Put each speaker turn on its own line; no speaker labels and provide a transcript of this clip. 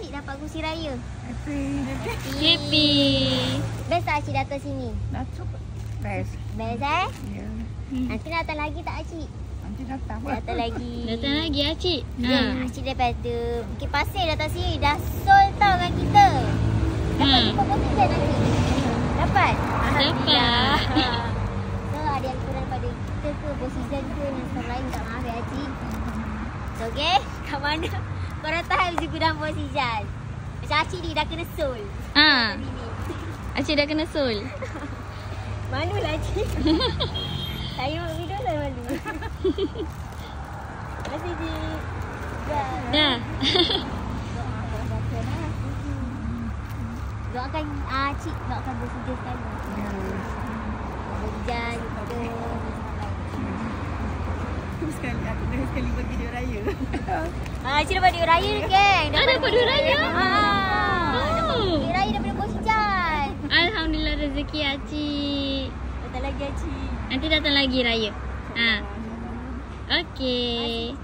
Acik dapat kursi raya?
Happy.
Best tak Acik datang sini?
Best.
Best
Ya.
Nanti datang lagi tak Acik?
Nanti datang.
Datang lagi.
Datang lagi Acik.
Acik daripada Bukit Pasir datang sini. Dah sold tau dengan kita. Dapat jumpa position Acik? Dapat? Alhamdulillah. So ada yang kurang pada kita ke position ke yang staff lain tak maaf ya Acik. So okay, kat mana korang tahan juga dalam position. Macam Acik ni dah kena sold.
Acik dah kena soul.
Malulah Acik. Saya buat video saya malu. Terima kasih Cik.
Dah.
Doakan Cik, doakan bersujud sekali. Hujan, kita.
Sekali buat video raya.
Cik dapat duit raya ni geng.
Dapat duit raya?
Duit raya daripada Bos Hujan.
Alhamdulillah rezeki Acik.
Datang lagi Cik.
Nanti datang lagi raya. Okey.